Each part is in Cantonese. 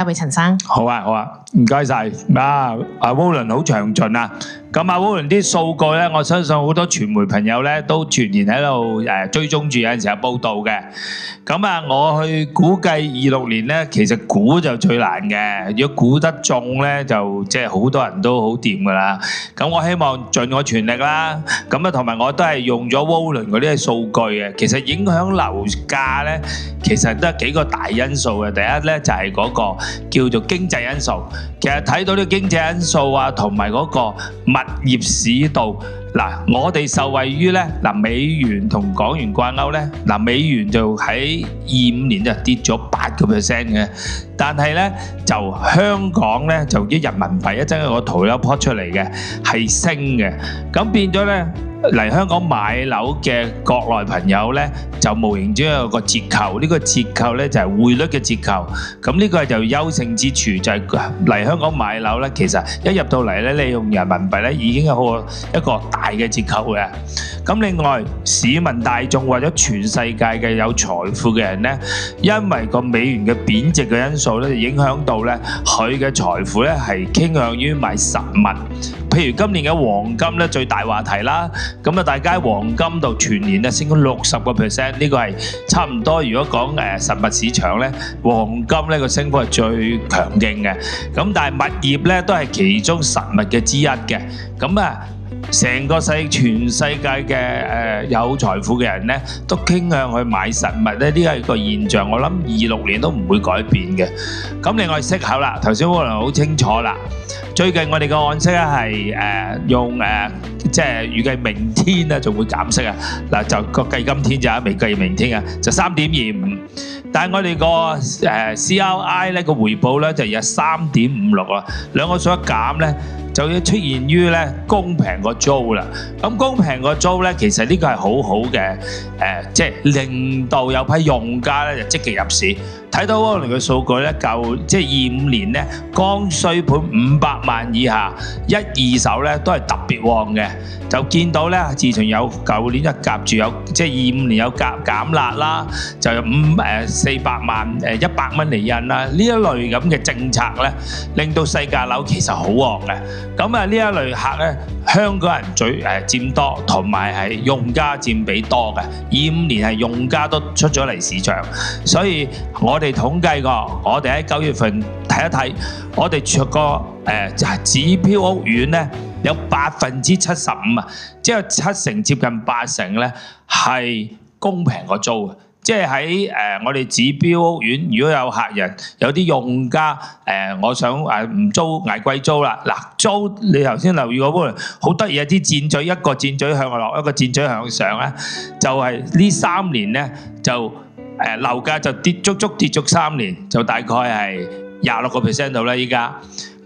交俾陳生。好啊，好啊，唔該晒。阿 Roland 好詳盡啊。咁阿 Roland 啲數據咧，我相信好多傳媒朋友咧都全年喺度追蹤住，有陣時有報道嘅。咁啊，我去估計26年咧，其實估就最難嘅。如果估得中咧，就即係好多人都好掂噶啦。咁我希望盡我全力啦。咁啊，同埋我都係用咗 Roland 嗰啲數據嘅。其實影響樓價咧，其實都係幾個大因素嘅。第一咧就係嗰個叫做經濟因素。其實睇到啲經濟因素啊，同埋嗰個物業市道。嗱，我哋受惠於咧，美元同港元掛鈎咧，美元就喺25年就跌咗8%嘅，但係咧就香港咧就啲人民幣一陣個圖有 plot 出嚟嘅係升嘅，咁變咗咧嚟香港買樓嘅國內朋友咧就無形中有個折扣，呢個折扣咧就係匯率嘅折扣，咁呢個就優勝之處就係嚟香港買樓咧，其實一入到嚟咧，你用人民幣咧已經有一個大嘅折扣嘅。咁另外市民大眾或者全世界嘅有財富嘅人咧，因為個美元嘅貶值嘅因素咧，影響到咧佢嘅財富咧係傾向於買實物。譬如今年嘅黃金咧最大話題啦，咁啊大家喺黃金度全年啊升咗60%，呢個係差唔多。如果講實物市場咧，黃金咧個升幅係最強勁嘅。咁但係物業咧都係其中實物嘅之一嘅。咁啊成個全世界嘅有財富嘅人咧，都傾向去買實物咧，呢個係個現象。我諗26年都唔會改變嘅。咁另外息口啦，頭先可能好清楚啦。最近我哋個按息咧係用即係預計明天咧仲會減息啊！嗱就個計今天就未計明天啊，就3.25。但係我哋個CRI 咧個回報咧就有3.56啊，兩個數一減咧，就要出現於咧公平個租啦。咁公平個租咧，其實呢個係好好嘅即係令到有批用家咧就積極入市。睇到我哋嘅數據咧，即係25年咧，剛需盤500萬以下一二手咧都係特別旺嘅。就見到咧，自從有舊年就夾住有即係25年有減辣啦，就有400萬100蚊嚟印啦，呢一類咁嘅政策咧，令到細價樓其實好旺嘅。咁啊呢一類客咧，香港人最佔多，同埋係用家佔比多嘅。25年係用家都出咗嚟市場，所以我哋統計過，我哋喺9月份睇一睇，我哋出個指標屋苑咧。有75%啊，即係7成接近8成咧係公平個租嘅，即係喺我哋指標屋苑，如果有客人有啲用家我想唔租捱貴租啦，嗱租你頭先留意嗰個好得意啊，啲箭嘴一個箭嘴向落，一個箭嘴向上咧，就係呢3年咧就樓價就足跌足3年，就大概係26% 度啦依家，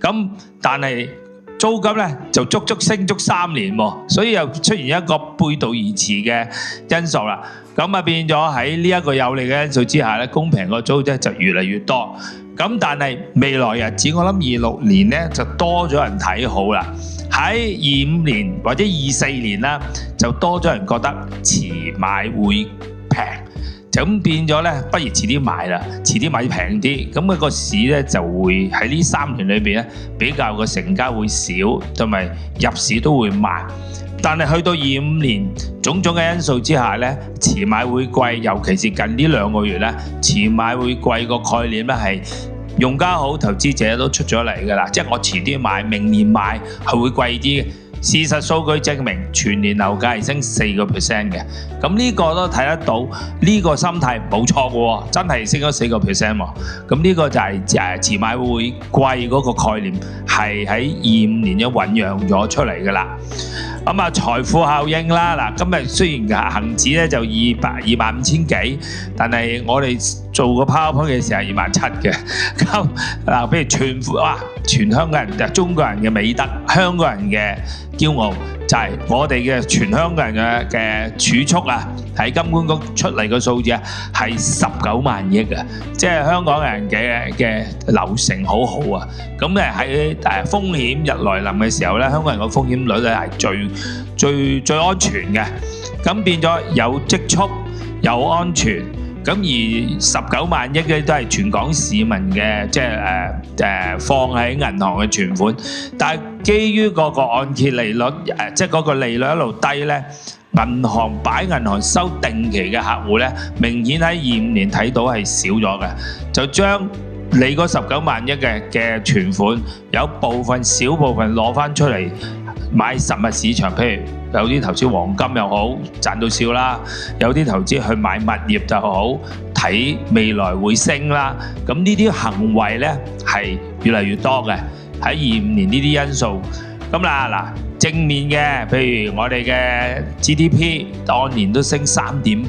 咁但係租金咧就足升足3年喎，所以又出現一個背道而馳嘅因素啦。咁啊變咗喺呢一個有利嘅因素之下咧，公平個租咧就越嚟越多。咁但係未來日子，我諗26年咧就多咗人睇好啦。喺25年或者24年啦，就多咗人覺得遲買會平。咁變咗咧，不如遲啲買啦，遲啲買平啲，咁個市咧就會喺呢3年裏邊咧比較個成交會少，同埋入市都會慢。但係去到25年，種種嘅因素之下咧，遲買會貴，尤其是近呢2個月咧，遲買會貴個概念咧係用家好，投資者都出咗嚟㗎啦，即係我遲啲買，明年買係會貴啲嘅。事實數據證明全年樓價係升4% 嘅，咁呢個都睇得到呢個心態冇錯嘅喎，真係升咗4% 喎。咁呢個就係遲買會貴嗰個概念係喺25年就醖釀咗出嚟㗎啦。咁啊財富效應啦，嗱今日雖然恆指咧就25000幾，但係我哋做個 PowerPoint 嘅時候係27000嘅。咁嗱，譬如全香港人中國人嘅美德，香港人嘅驕傲就係我哋嘅全香港人嘅儲蓄啊，喺金管局出嚟個數字啊，係19萬億啊，即係香港人嘅流程好好啊。咁咧喺風險日來臨嘅時候咧，香港人個風險率咧係最安全嘅。咁變咗有積蓄、有安全、咁而19萬億咧都係全港市民嘅即係放喺銀行嘅存款，但係基於嗰個按揭利率即係嗰個利率一路低咧，銀行擺銀行收定期嘅客戶咧，明顯喺25年睇到係少咗嘅，就將你嗰19萬億嘅存款有少部分攞翻出嚟買實物市場，譬如有啲投資黃金又好，賺到笑啦；有啲投資去買物業就好，睇未來會升啦。咁呢啲行為呢係越嚟越多嘅，喺25年呢啲因素。咁啦嗱，正面嘅，譬如我哋嘅 GDP 當年都升3.8%。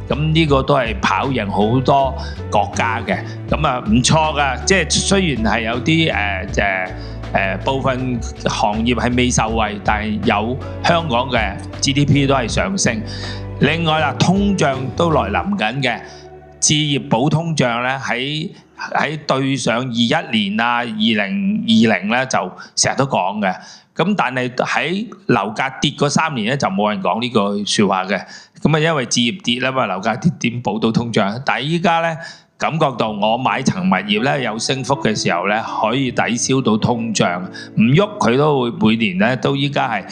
咁呢個都係跑贏好多國家嘅，咁啊唔錯噶，即係雖然係有啲部分行業係未受惠，但係有香港嘅 GDP 都係上升。另外啦，通脹都來臨緊嘅，置業保通脹咧喺對上21年啊、2020咧就成日都講嘅。咁但係喺樓價跌嗰3年咧就冇人講呢句説話嘅，咁啊因為置業跌啦嘛，樓價跌點保到通脹？但係依家咧感覺到我買層物業咧有升幅嘅時候咧，可以抵消到通脹，唔喐佢都會每年咧都依家係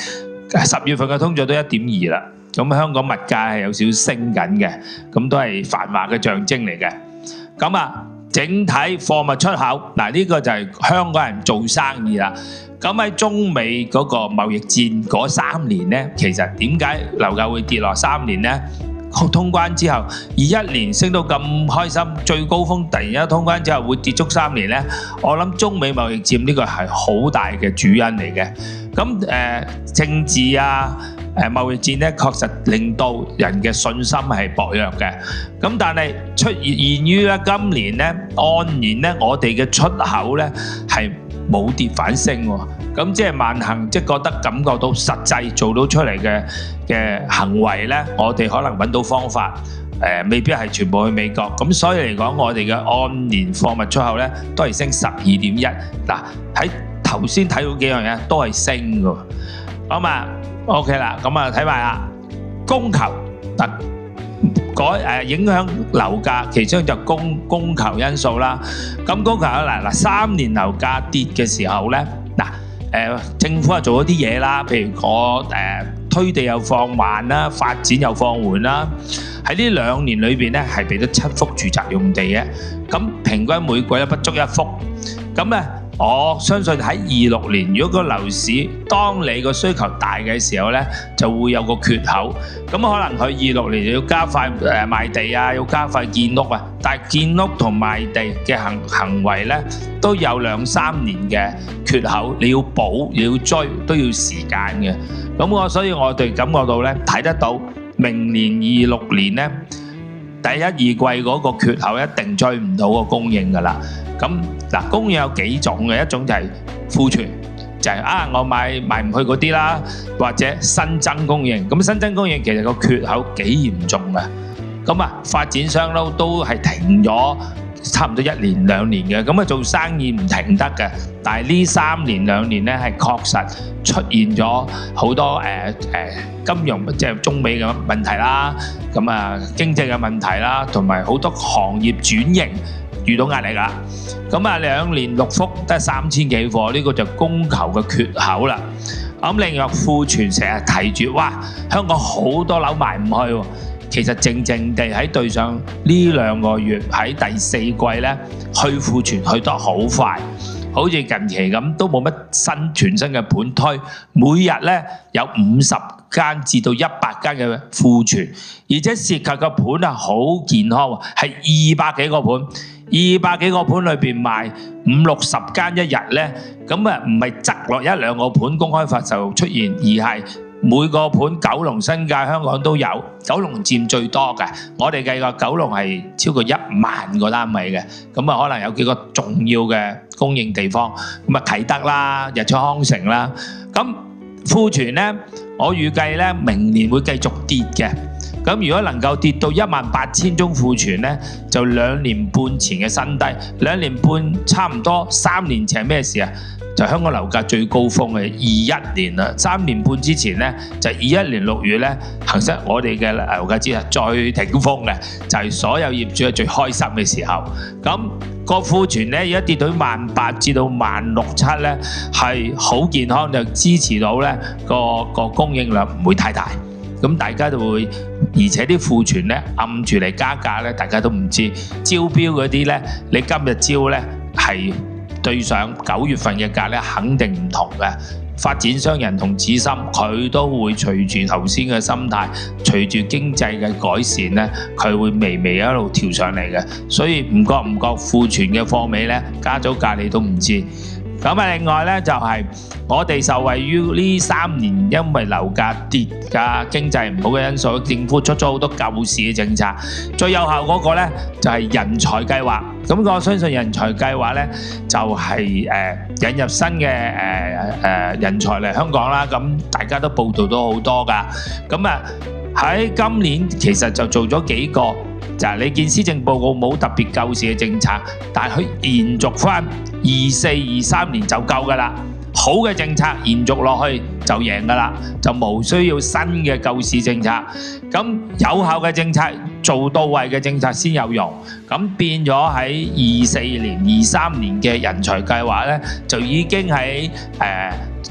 10月份嘅通脹都1.2啦。咁香港物價係有少少升緊嘅，咁都係繁華嘅象徵嚟嘅。咁啊，整體貨物出口嗱呢個就係香港人做生意啦。咁喺中美嗰個貿易戰嗰3年咧，其實點解樓價會跌落3年咧？通關之後21年升到咁開心，最高峰突然間通關之後會跌足3年咧？我諗中美貿易戰呢個係好大嘅主因嚟嘅。咁政治啊貿易戰咧，確實令到人嘅信心係薄弱嘅。咁但係出現於咧今年咧，按年咧我哋嘅出口咧係冇跌反升喎，咁即係萬幸，即係覺得感覺到實際做到出嚟嘅行為咧，我哋可能揾到方法，未必係全部去美國，咁所以嚟講，我哋嘅按年貨物出口咧都係升12.1%。嗱喺頭先睇到幾樣嘢都係升嘅，好嘛 ？OK 啦，咁啊睇埋啦，供求嗱。影響樓價，其中就供求因素啦。咁供求嗱3年樓價跌嘅時候咧，政府係做咗啲嘢啦，譬如我推地又放慢啦，發展又放緩啦。喺呢2年裏邊咧，係俾咗7幅住宅用地嘅，咁平均每季都不足1幅。咁咧，我相信喺26年，如果個樓市當你個需求大嘅時候咧，就會有個缺口。咁可能佢26年要加快賣地啊，要加快建屋啊。但係建屋同賣地嘅行為咧，都有2-3年嘅缺口，你要補，你要追，都要時間嘅。咁所以我哋感覺到咧，睇得到明年26年咧，第1、2季嗰個缺口一定追唔到個供應㗎啦。咁嗱，供應有幾種嘅，一種就係庫存，就係我賣唔去嗰啲啦，或者新增供應。咁新增供應其實個缺口幾嚴重嘅。咁發展商都係停咗差唔多1年2年嘅，咁做生意唔停得嘅。但係呢3年2年咧，係確實出現咗好多金融即係中美嘅問題啦，經濟嘅問題啦，同埋好多行業轉型遇到壓力啦。咁2年6幅得3000幾貨，呢個就供求嘅缺口啦。咁另外庫存成日提住，哇！香港好多樓賣唔去喎。其實靜地喺對上呢2個月喺第4季咧，去庫存去得好快，好似近期咁都冇乜全新嘅盤推，每日咧有50間至到100間嘅庫存，而且涉及嘅盤好健康喎，係200幾個盤，200幾個盤裏邊賣50-60間一日咧，咁唔係窒落1-2個盤公開發售出現，而係每個盤九龍、新界、香港都有，九龍佔最多嘅。我哋計過九龍係超過1萬個單位嘅，咁可能有幾個重要嘅供應地方，咁啟德啦、日出康城啦。咁庫存咧，我預計咧明年會繼續跌嘅。咁如果能夠跌到18000宗庫存呢，就2年半前嘅新低。2年半差唔多3年前係咩事啊？就香港樓價最高峰嘅21年啦，3年半之前呢，就21年6月呢，恒生我哋嘅樓價指數最頂峰嘅，就係所有業主係最開心嘅時候。咁個庫存呢，而家跌到18000至到16700呢，係好健康，就支持到呢個供應量唔會太大。咁大家就會，而且啲庫存呢暗住嚟加價呢，大家都唔知招標嗰啲呢，你今日招呢係對上9月份嘅價咧，肯定唔同嘅。發展商人同子心，佢都會隨住頭先嘅心態，隨住經濟嘅改善咧，佢會微微一路調上嚟嘅。所以唔覺庫存嘅貨尾咧，加咗價你都唔知。咁啊，另外咧就係我哋受惠於呢3年因為樓價跌價、經濟唔好嘅因素，政府出咗好多救市嘅政策。最有效嗰個咧就係人才計劃。咁我相信人才計劃咧就係引入新嘅人才嚟香港啦。咁大家都報道到好多㗎。咁啊喺今年其實就做咗幾個。就係你見施政報告冇特別救市嘅政策，但係佢延續翻24、23年就夠㗎啦。好嘅政策延續落去就贏㗎啦，就冇需要新嘅救市政策。咁有效嘅政策做到位嘅政策先有用。咁變咗喺24年、23年嘅人才計劃咧，就已經喺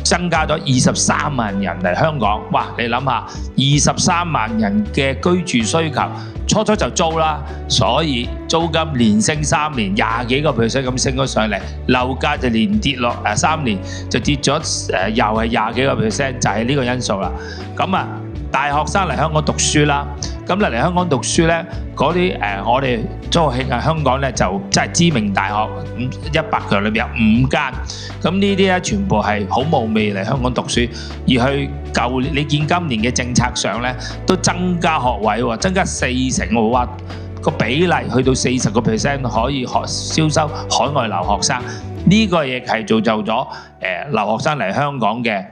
增加咗23萬人嚟香港。哇！你諗下，23萬人嘅居住需求。初初就租啦，所以租金連升3年，20幾個%咁升咗上嚟，樓價就連跌落3年就跌咗又係20幾個%，就係呢個因素啦。咁啊，大學生嚟香港讀書啦，咁嚟香港讀書咧，嗰啲我哋租慶香港咧就即係知名大學，100強裏邊有5間，咁呢啲咧全部係好冒昧嚟香港讀書，而去舊年你見今年嘅政策上咧都增加學位喎，增加40%喎，哇！個比例去到40%可以招收海外留學生，呢個亦係造就咗留學生嚟香港嘅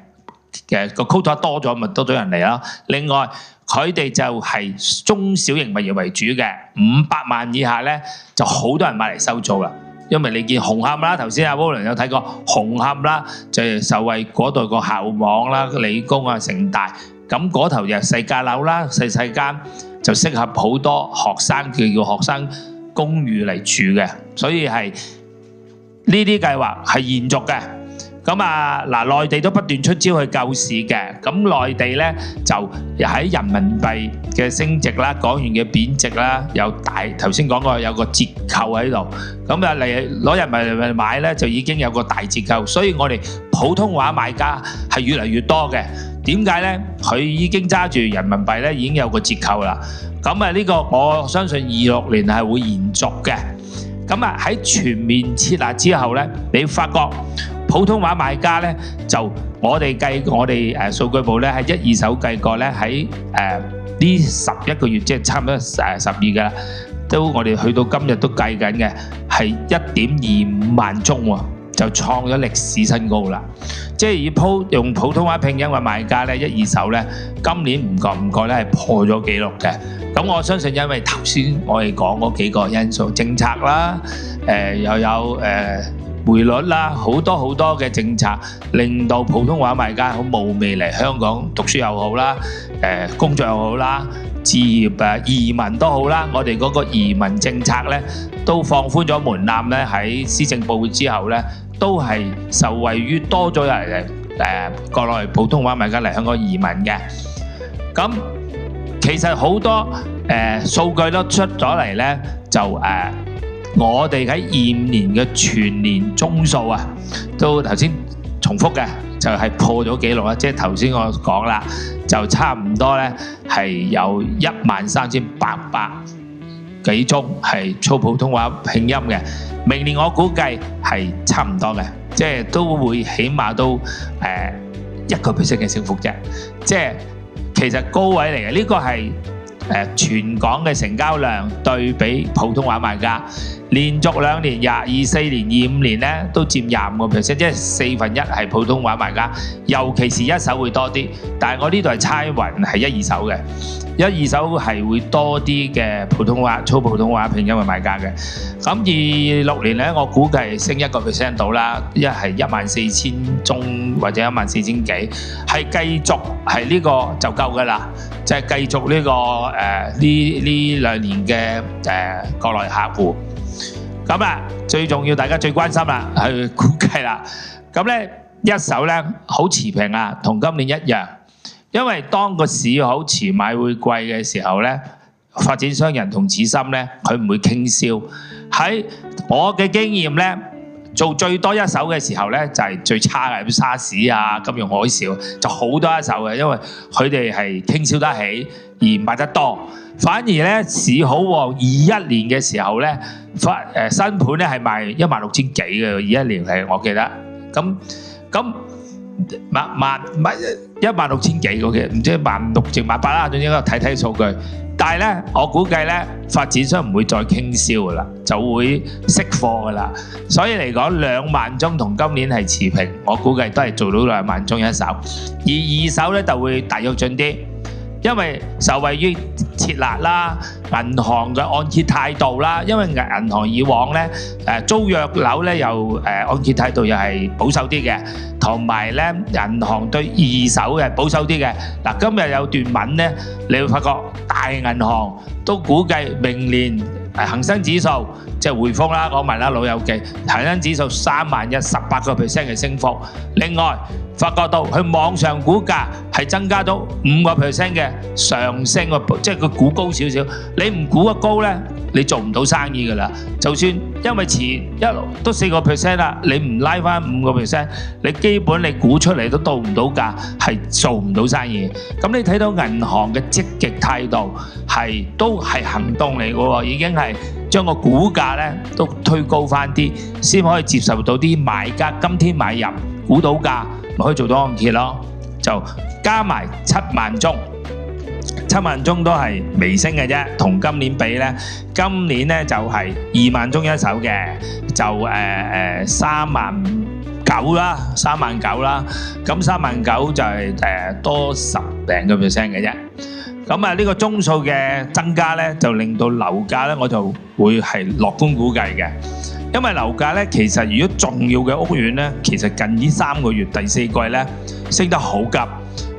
個 quota 多咗，咪多咗人嚟啦。另外佢哋就係中小型物業為主嘅，500萬以下咧就好多人買嚟收租啦。因為你見紅磡啦，頭先阿 Roland 有睇過紅磡啦，就係受惠嗰度個校網啦、理工啊、城大，咁嗰頭就細價樓啦，細間就適合好多學生叫學生公寓嚟住嘅，所以係呢啲計劃係延續嘅。咁啊嗱，內地都不斷出招去救市嘅。咁內地咧就喺人民幣嘅升值啦、港元嘅貶值啦，有頭先講過有個折扣喺度。咁啊嚟攞人民幣買咧，就已經有個大折扣。所以我哋普通話買家係越嚟越多嘅。點解咧？佢已經揸住人民幣咧，已經有個折扣啦。咁啊呢個我相信26年係會延續嘅。咁啊喺全面設立之後咧，你發覺普通話買家咧，就我哋數據部咧喺1、2手計過咧，喺呢11個月，即係差唔多12㗎啦，都我哋去到今日都計緊嘅係1.25萬宗喎，就創咗歷史新高啦。即係用普通話拼音嘅買家咧，1、2手咧，今年唔覺咧係破咗紀錄嘅。咁我相信因為頭先我哋講嗰幾個因素，政策啦，又有匯率啦，好多嘅政策，令到普通話買家好冒昧嚟香港讀書又好啦，工作又好啦，置業移民都好啦。我哋嗰個移民政策咧都放寬咗門檻咧，喺施政報告之後咧，都係受惠於多咗人國內普通話買家嚟香港移民嘅。咁其實好多數據都出咗嚟咧，就我哋喺25年嘅全年宗數啊，都頭先重複嘅，就係破咗紀錄啦。即係頭先我講啦，就差唔多咧係有13800幾宗係操普通話拼音嘅。明年我估計係差唔多嘅，即係都會起碼都1% 嘅升幅啫。即係其實高位嚟嘅，呢個係全港嘅成交量對比普通話買家。連續2年24年、25年咧都佔25%，即係1/4係普通話買家，尤其是一手會多啲。但係我呢度係猜勻係1、2手嘅，1、2手係會多啲嘅普通話、粗普通話拼音嘅買家嘅。咁26年咧，我估計升1% 到啦，一係14000宗或者14000幾，係繼續係呢個就夠㗎啦，即係繼續呢個呢2年嘅國內客戶。咁啊，最重要大家最關心啦，去估計啦。咁咧一手咧好持平啊，同今年一樣。因為當個市好遲買會貴嘅時候咧，發展商人同此心咧，佢唔會傾銷。喺我嘅經驗咧，做最多一手嘅時候咧，就係最差嘅，沙士啊、金融海嘯，就好多一手嘅，因為佢哋係傾銷得起而賣得多。反而咧市好旺21年嘅時候咧，新盤咧係賣16000幾嘅，21年係我記得。咁16000幾嘅，唔知16000定18000啦，總之我睇數據。但係咧，我估計咧發展商唔會再傾銷噶啦，就會釋貨噶啦。所以嚟講，2萬宗同今年係持平，我估計都係做到2萬宗一手。而二手咧就會大躍進啲。因為受惠於設立啦、銀行嘅按揭態度啦，因為銀行以往咧租約樓咧又按揭態度又係保守啲嘅，同埋咧銀行對二手嘅保守啲嘅。嗱，今日有段文咧，你會發覺大銀行都估計明年恒生指數即係匯豐啦，講埋啦老友記，恒生指數31018%嘅升幅。另外發覺到佢網上股價係增加到5% 嘅上升，即係佢估高少少。你唔估得高咧，你做唔到生意㗎啦。就算因為遲一路都4% 啦，你唔拉翻5%，你基本你估出嚟都到唔到價，係做唔到生意。咁你睇到銀行嘅積極態度係都係行動嚟㗎喎，已經係將個股價咧都推高翻啲，先可以接受到啲買家今天買入估到價。咪可以做到按揭咯，就加埋7萬宗，7萬宗都係微升嘅啫。同今年比咧，今年咧就係2萬宗一手嘅，就39000啦，39000啦。咁39000就係多10零個%嘅啫。咁啊，呢個宗數嘅增加咧，就令到樓價咧，我就會係樂觀估計嘅。因為樓價咧，其實如果重要嘅屋苑咧，其實近呢3個月第4季咧升得好急。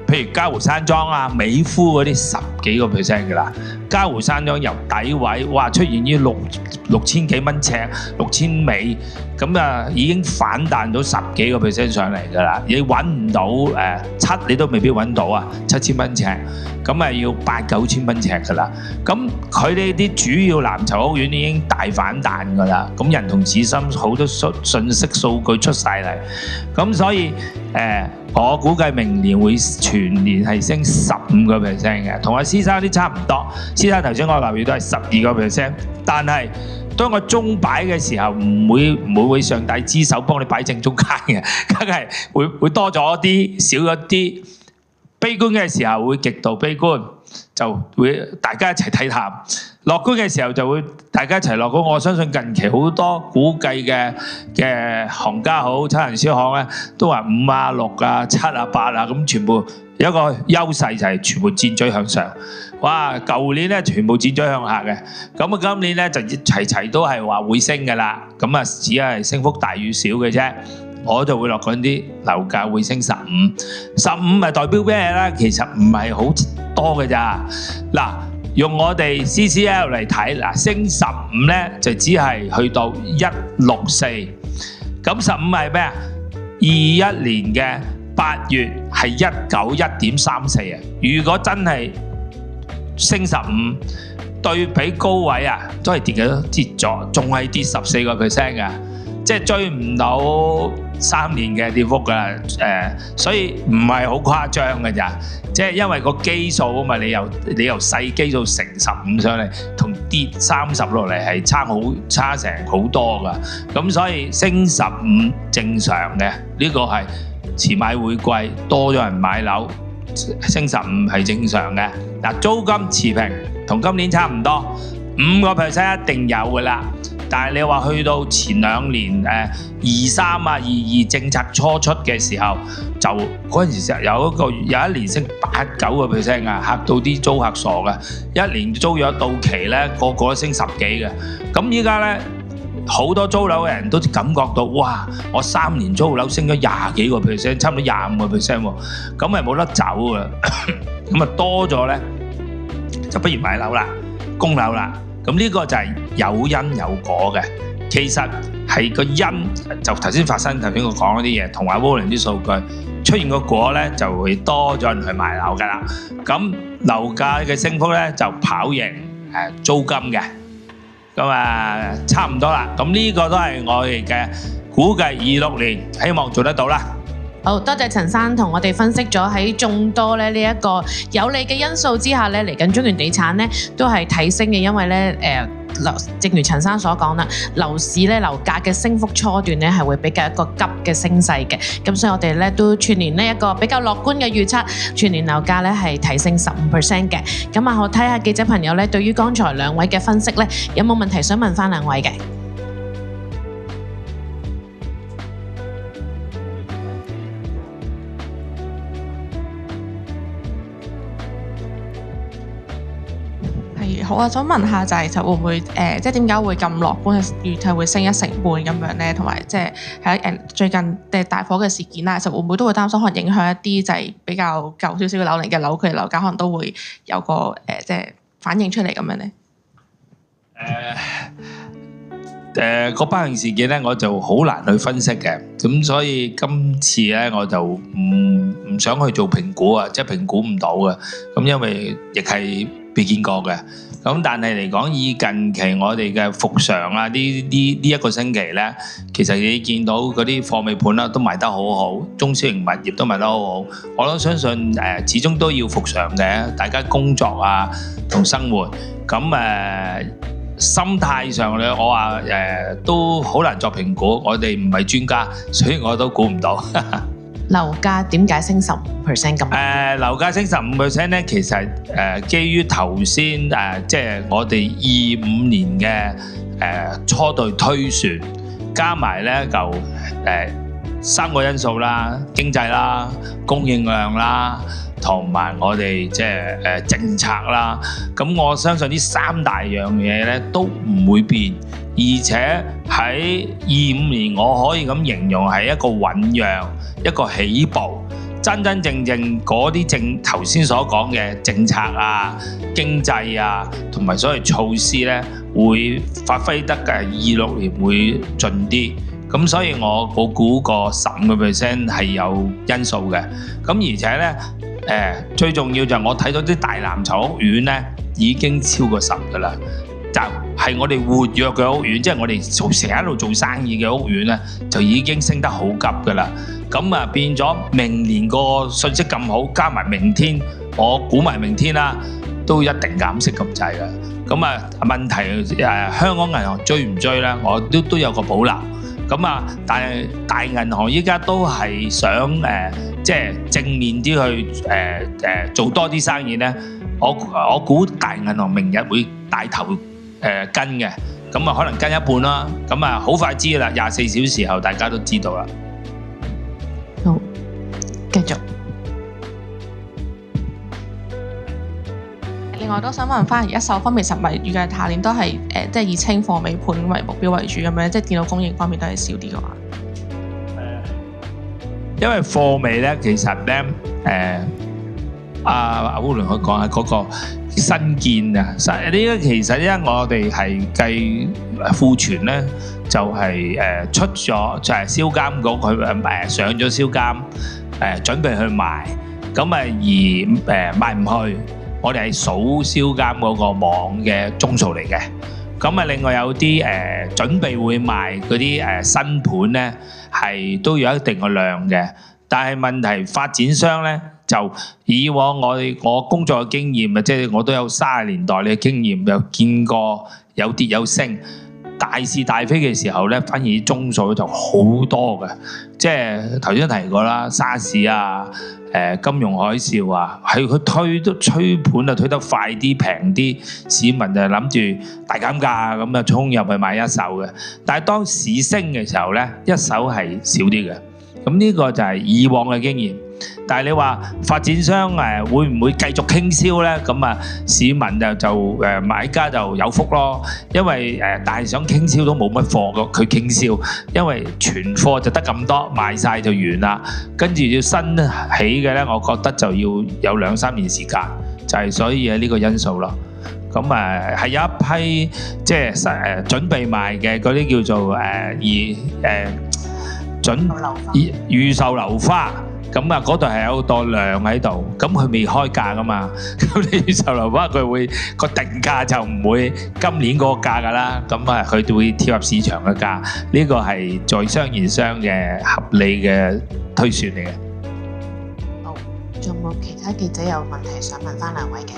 譬如嘉湖山莊啊、美孚嗰啲10幾個%㗎啦。嘉湖山莊由底位，哇出現於6000幾蚊尺，6000尾，咁啊已經反彈到10幾個%上嚟㗎啦。你揾唔到7，你都未必揾到啊，7000蚊尺。咁啊要8、9千蚊尺㗎啦，咁佢哋啲主要藍籌屋苑已經大反彈㗎啦，咁人同此心好多信息數據出晒嚟，咁所以我估計明年會全年係升15%嘅，同阿施生啲差唔多。施生頭先我留意都係12%，但係當個鐘擺嘅時候唔會上帝之手幫你擺正中間嘅，梗係會多咗啲少咗啲。悲觀嘅時候會極度悲觀，就會大家一齊睇淡；樂觀嘅時候就會大家一齊樂觀。我相信近期好多估計嘅行家好、差人小行咧，都話5啊、6啊、7啊、8啊，咁全部有一個優勢就係全部箭嘴向上。哇！舊年咧全部箭嘴向下嘅，咁啊今年咧就齊都係話會升㗎啦。咁啊只係升幅大與小嘅啫。我就會落緊啲樓價會升15係代表咩咧？其實唔係好多嘅咋。嗱，用我哋 CCL 嚟睇，嗱升15咧就只係去到164。咁15係咩啊？21年嘅8月係191.34啊。如果真係升15，對比高位啊，都係跌咗，仲係跌14%㗎。即係追唔到3年嘅跌幅㗎啦，所以唔係好誇張㗎咋，即係因為個基數啊嘛，你由細基數乘15上嚟，同跌30落嚟係差成好多㗎，咁所以升15正常嘅，呢個係遲買會貴，多咗人買樓，升15係正常嘅。嗱，租金持平，同今年差唔多，5% 一定有㗎啦。但係你話去到前2年23啊22政策初出嘅時候，就嗰陣時有一年升8-9%啊，嚇到啲租客傻嘅。一年租約到期咧，個個都升10幾嘅。咁依家咧，好多租樓嘅人都感覺到，哇！我3年租樓升咗20幾個%，差唔多25%喎，咁咪冇得走啊！咁啊多咗咧，就不如買樓啦，供樓啦。咁呢個就係有因有果嘅。其實係個因就頭先發生，頭先我講嗰啲嘢，同埋 Warren 啲數據出現個果咧，就會多咗人去買樓㗎啦。咁樓價嘅升幅咧就跑贏租金嘅。咁啊，差唔多啦。咁呢個都係我哋嘅估計26年，希望做得到啦。好多謝陳生同我哋分析咗喺眾多咧呢一個有利嘅因素之下咧，嚟緊中原地產咧都係提升嘅，因為咧正如陳生所講啦，樓市咧樓價嘅升幅初段咧係會比較一個急嘅升勢嘅，咁所以我哋咧都全年呢一個比較樂觀嘅預測，全年樓價咧係提升15% 嘅。咁啊，我睇下記者朋友咧對於剛才兩位嘅分析咧有冇問題想問翻兩位嘅？好啊，想問下就係會唔會即係點解會咁樂觀預計會升1成半咁樣咧？同埋即係喺最近大火嘅事件啦，其實會唔會都會擔心可能影響一啲就係比較舊少少嘅樓齡嘅樓，佢哋樓價可能都會有個即係反映出嚟咁樣咧？嗰班事件咧，我就好難去分析嘅，咁所以今次咧我就唔想去做評估啊，即係評估唔到嘅，咁因為亦係未見過嘅。咁但係嚟講，以近期我哋嘅復常啊，呢一個星期咧，其實你見到嗰啲貨尾盤啦，都賣得好好，中小型物業都賣得好好。我都相信始終都要復常嘅，大家工作啊同生活，咁心態上咧，我話都好難作評估，我哋唔係專家，所以我都估唔到。樓價點解升15% 咁？樓價升15% 咧，其實基於頭先即係我哋25年嘅初步推算，加埋咧就3個因素啦，經濟啦、供應量啦，同埋我哋即係政策啦。咁我相信呢3大樣嘢咧都唔會變，而且喺25年我可以咁形容係一個醞釀，一個起步，真真正正嗰啲頭先所講嘅政策啊、經濟啊，同埋所謂措施咧，會發揮得嘅26年會盡啲。咁所以我估個15% 係有因素嘅。咁而且咧，最重要就係我睇到啲大藍籌屋苑咧已經超過10㗎啦。就係我哋活躍嘅屋苑，即係我哋成日喺度做生意嘅屋苑咧，就已經升得好急㗎啦。咁啊變咗明年個信息咁好，加埋明天，我估埋明天啦，都一定減息咁滯㗎。咁啊問題香港銀行追唔追咧？我都有個保留。咁啊，但係大銀行依家都係想即係正面啲去做多啲生意咧。我估大銀行明日會帶頭跟嘅，咁啊可能跟一半啦。咁啊好快知啦，24小時後大家都知道啦。好，繼續。另外都想問翻，一手方面實咪預計下年都係即係以清貨尾盤為目標為主咁樣，即係見到供應方面都係少啲嘅話。因為貨尾咧，其實咧阿烏倫可講下嗰個新建啊，呢個其實咧我哋係計庫存咧，就係出咗就係銷監局佢上咗銷監準備去賣，咁而賣唔去。我哋係數銷監嗰個網嘅宗數嚟嘅，咁啊另外有啲準備會賣嗰啲新盤咧，係都有一定嘅量嘅，但係問題發展商咧就以往我工作嘅經驗啊，即係我都有30年代嘅經驗，又見過有跌有升，大是大非嘅時候咧，反而宗數就好多嘅。即係頭先提過啦，沙士啊，金融海嘯啊，係佢推盤啊推得快啲平啲，市民就諗住大減價咁啊衝入去買一手嘅。但係當市升嘅時候咧，一手係少啲嘅。咁呢個就係以往嘅經驗。但係你話發展商會唔會繼續傾銷咧？咁啊市民就買家就有福咯，因為但係想傾銷都冇乜貨㗎，佢傾銷，因為存貨就得咁多，賣晒就完啦。跟住要新起嘅咧，我覺得就要有2-3年時間，就係所以係呢個因素咯。咁係有一批即係準備賣嘅嗰啲叫做預售樓花。咁啊，嗰度係有好多量喺度，咁佢未開價噶嘛，咁你預售樓花佢會個定價就唔會今年嗰個價噶啦，咁啊佢會貼合市場嘅價，呢個係在商言商嘅合理嘅推算嚟嘅。好，仲有冇其他記者有問題想問翻兩位嘅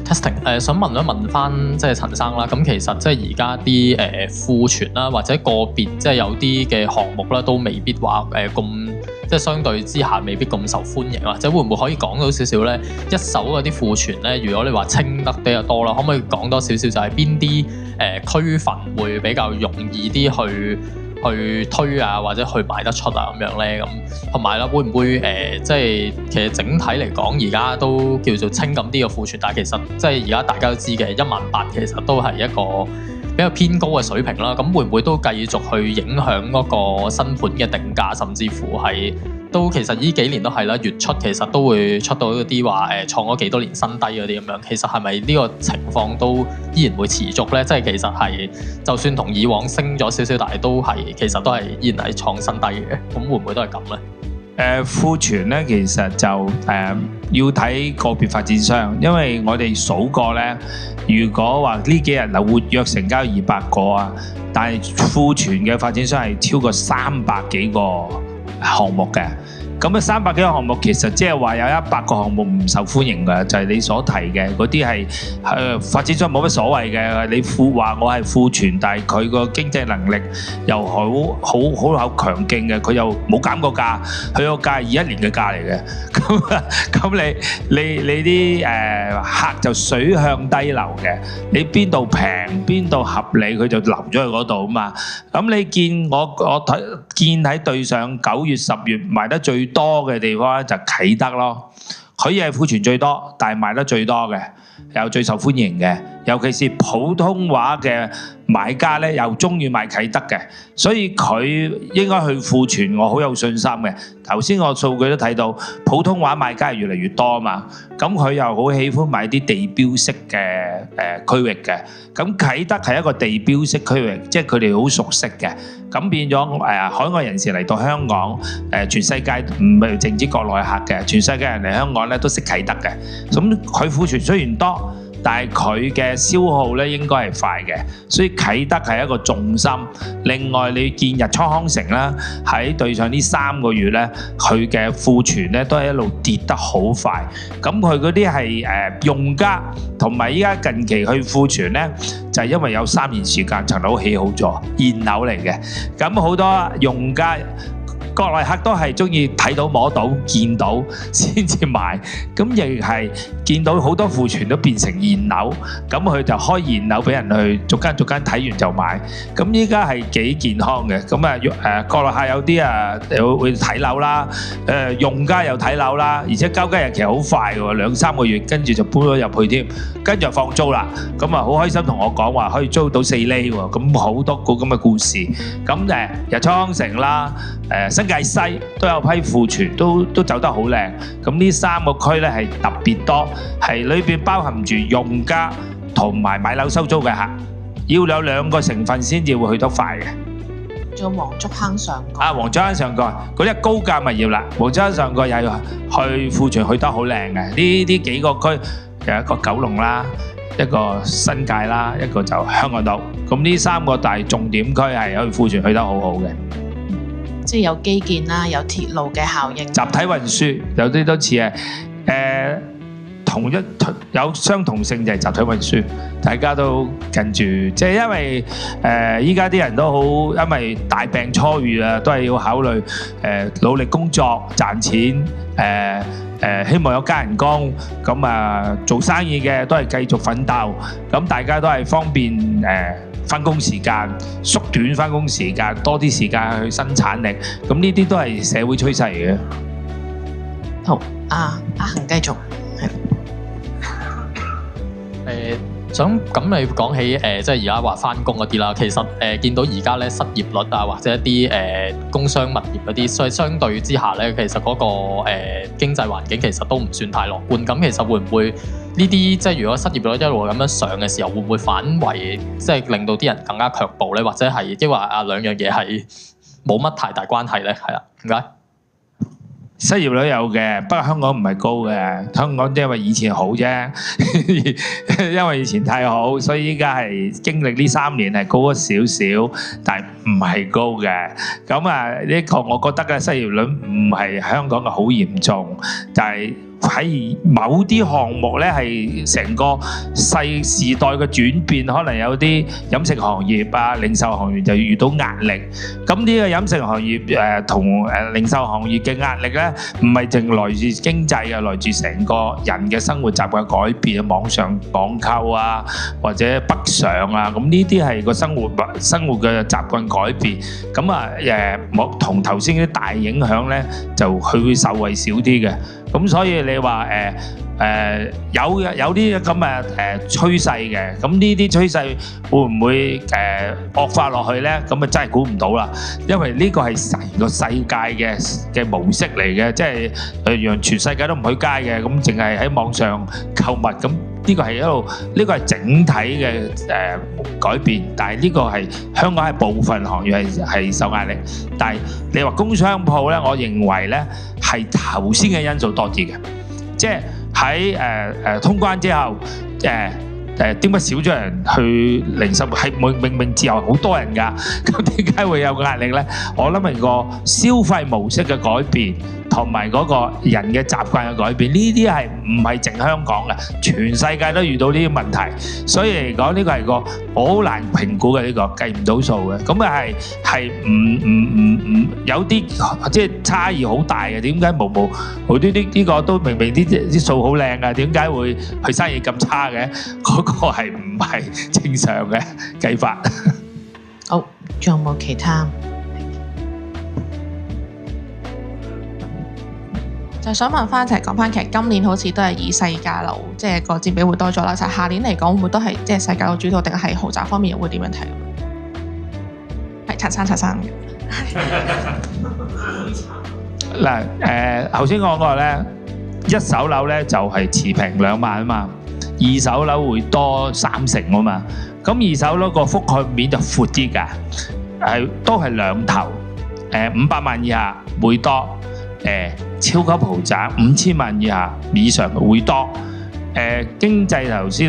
？testing 想問一問翻即係陳生啦，咁其實即係而家啲庫存啦，或者個別即係有啲嘅項目啦，都未必話咁即係相對之下未必咁受歡迎，或者會唔會可以講到少少咧？一手嗰啲庫存咧，如果你話清得比較多啦，可唔可以講多少少就係邊啲區份會比較容易啲去推啊，或者去賣得出啊咁樣咧，咁同埋啦，會唔會即係其實整體嚟講，而家都叫做清咁啲嘅庫存，但係其實即係而家大家都知嘅18000其實都係一個比較偏高嘅水平啦。咁會唔會都繼續去影響嗰個新盤嘅定價，甚至乎係都其實呢幾年都係啦，月出其實都會出到嗰啲話創咗幾多年新低嗰啲咁樣。其實係咪呢個情況都依然會持續咧？即係其實係就算同以往升咗少少，但係都係其實都係依然係創新低嘅。咁會唔會都係咁咧？庫存咧其實就要睇個別發展商，因為我哋數過咧，如果話呢幾日嗱活躍成交200個啊，但係庫存嘅發展商係超過300幾個項目嘅。咁啊300幾個項目其實即係話有100個項目唔受歡迎嘅，就係你所提嘅嗰啲係發展商冇乜所謂嘅。你話我係庫存，但係佢個經濟能力又好強勁嘅，佢又冇減過價，佢個價係21年嘅價嚟嘅。咁你啲客就水向低流嘅，你邊度平邊度合理，佢就流咗去嗰度啊嘛。咁你見我見喺對上9月10月賣得最多嘅地方咧就啟德咯，佢係庫存最多，但係賣得最多嘅，又最受歡迎嘅，尤其是普通話嘅買家咧又中意買啟德嘅，所以佢應該去庫存，我好有信心嘅。頭先我數據都睇到，普通話買家係越嚟越多啊嘛，咁佢又好喜歡買啲地標式嘅區域嘅，咁啟德係一個地標式區域，即係佢哋好熟悉嘅，咁變咗海外人士嚟到香港，全世界唔係淨止國內客嘅，全世界人嚟香港咧都識啟德嘅，咁佢庫存雖然多，但係佢嘅消耗咧應該係快嘅，所以啟德係一個重心。另外你見日出康城啦，喺對上呢3個月咧，佢嘅庫存咧都係一路跌得好快。咁佢嗰啲係用家，同埋依家近期去庫存咧，就係因為有3年時間層樓起好咗，現樓嚟嘅。咁好多用家。國內客都係中意睇到摸到見到先至買，咁亦係見到好多庫存都變成現樓，咁佢就開現樓俾人去逐間睇完就買，咁依家係幾健康嘅。咁國內客有啲會睇樓啦，用家又睇樓啦，而且交吉日期好快喎，2-3個月跟住就搬咗入去添，跟住就放租啦，咁好開心同我講話可以租到4厘喎，咁好多個咁嘅故事。咁日出康城啦，新界西都有批庫存，都走得好靚。咁呢3個區咧係特別多，係裏邊包含住用家同埋買樓收租嘅客，要有2個成分先至會去得快嘅。仲有黃竹坑上蓋黃竹坑上蓋嗰啲高價物業啦，黃竹坑上蓋又去庫存去得好靚嘅。呢幾個區有一個九龍啦，一個新界啦，一個就香港島。咁呢3個大重點區係可以庫存去得好好嘅。即係有基建啦，有鐵路嘅效應，集體運輸有啲都似有相同性就係集體運輸，大家都近住，即係因為依家啲人都好，因為大病初愈啊，都係要考慮努力工作賺錢，希望有加人工，咁啊做生意嘅都係繼續奮鬥，咁大家都係方便翻工時間，縮短翻工時間，多啲時間去生產力，咁呢啲都係社會趨勢嘅。好，阿恒繼續。想咁你講起即係而家話翻工嗰啲啦，其實見到而家咧失業率啊，或者一啲工商物業嗰啲，所以相對之下咧，其實嗰個經濟環境其實都唔算太樂觀。咁其實會唔會呢啲即係如果失業率一路咁樣上嘅時候，會唔會反為即係令到啲人更加卻步咧？或者係抑或兩樣嘢係冇乜太大關係咧？係啦，點解？失業率有嘅，不過香港唔係高嘅。香港因為以前好啫，因為以前太好，所以依家係經歷呢3年係高咗少少，但係唔係高嘅。咁啊，呢個我覺得嘅失業率唔係香港嘅好嚴重，但係喺某啲項目咧係成個時代嘅轉變，可能有啲飲食行業啊、零售行業就遇到壓力。咁呢個飲食行業同零售行業嘅壓力咧，唔係淨來自經濟嘅，來自成個人嘅生活習慣改變，網上網購啊，或者北上啊，咁呢啲係個生活嘅習慣改變。咁啊我同頭先啲大影響咧，就佢會受惠少啲嘅。咁所以你話有啲咁嘅趨勢嘅，咁呢啲趨勢會唔會惡化落去咧？咁啊真係估唔到啦，因為呢個係成個世界嘅模式嚟嘅，即係讓全世界都唔去街嘅，咁淨係喺網上購物，咁呢個係呢個係整體嘅改變，但係呢個係香港係部分行業係受壓力，但係你話工商鋪咧，我認為咧係頭先嘅因素多啲嘅，即係喺通關之後點解少咗人去零售？係明明自由好多人㗎，咁點解會有壓力咧？我諗係個消費模式嘅改變，同埋嗰個人嘅習慣嘅改變，呢啲係唔係淨香港嘅？全世界都遇到呢啲問題，所以嚟講呢個係個好難評估嘅，呢個計唔到數嘅。咁啊係唔有啲即係差異好大嘅。點解無呢個都明啲數好靚啊？點解會佢生意咁差嘅？嗰個係唔係正常嘅計法？好，仲有冇其他？就想問翻一齊講翻，其實今年好似都係以細價樓即係個佔比會多咗啦。就下年嚟講，會唔會都係即係細價樓主導，定係豪宅方面又會點樣睇？係陳生嗱頭先講過咧，一手樓咧就係持平2萬啊嘛，二手樓會多30%啊嘛。咁二手樓個覆蓋面就闊啲㗎，都係兩頭，500萬以下會多。超級豪宅5000萬以上會多。經濟頭先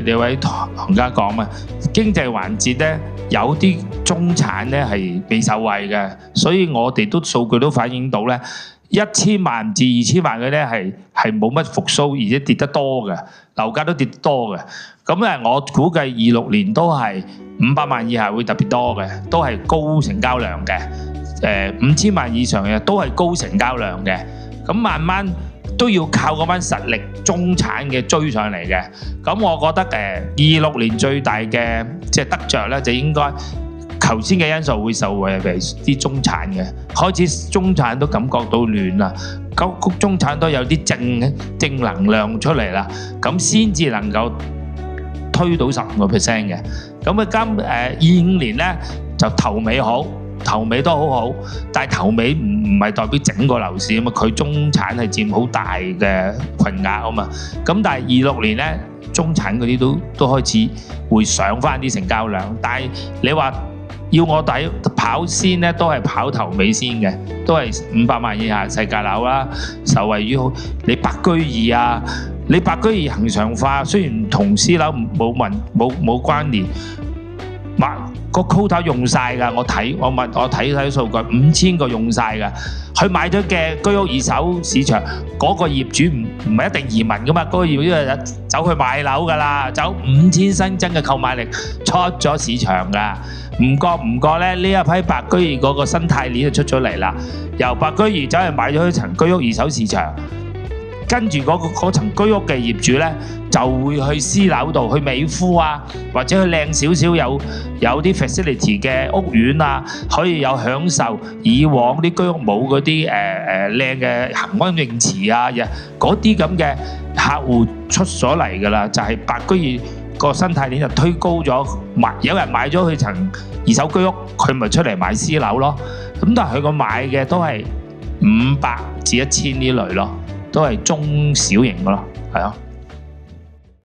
你位行家講嘛，經濟環節咧有啲中產咧係未受惠嘅，所以我哋都數據都反映到咧，1000萬至2000萬嘅咧係冇乜復甦，而且跌得多嘅，樓價都跌得多嘅。咁我估計26年都係500萬以下會特別多嘅，都係高成交量嘅。5000萬以上嘅都係高成交量嘅，咁慢慢都要靠嗰班實力中產嘅追上嚟嘅。咁我覺得26年最大嘅即係得着咧，就應該頭先嘅因素會受惠係啲中產嘅，開始中產都感覺到暖啦，咁中產都有啲正能量出嚟啦，咁先至能夠推到15%嘅。咁25年咧就頭尾好。頭尾都好好，但係頭尾唔係代表整個樓市啊嘛，佢中產係佔好大嘅份額啊嘛。咁但係26年咧，中產嗰啲都開始會上翻啲成交量，但係你話要我跑先咧，都係跑頭尾先嘅，都係500萬以下細價樓啦，受惠於你白居二啊，你白居二恆常化，雖然同私樓冇關聯。個個 quota 用晒㗎，我睇數據，5000個用晒㗎。佢買咗嘅居屋二手市場嗰個業主唔係一定移民㗎嘛，嗰個業主就走去買樓㗎啦，走5000新增嘅購買力出咗市場㗎。唔覺咧，呢一批白居二嗰個生態鏈就出咗嚟啦。由白居二走去買咗一層居屋二手市場，跟住嗰層居屋嘅業主咧，就會去私樓度，去美孚啊，或者去靚少少有啲 facility 嘅屋苑啊，可以有享受以往啲居屋冇嗰啲靚嘅恆安泳池啊，嗰啲咁嘅客戶出咗嚟㗎啦，就係白居二個生態鏈就推高咗，有人買咗佢層二手居屋，佢咪出嚟買私樓咯。咁但係佢個買嘅都係500至1000呢類咯，都係中小型㗎咯，係啊。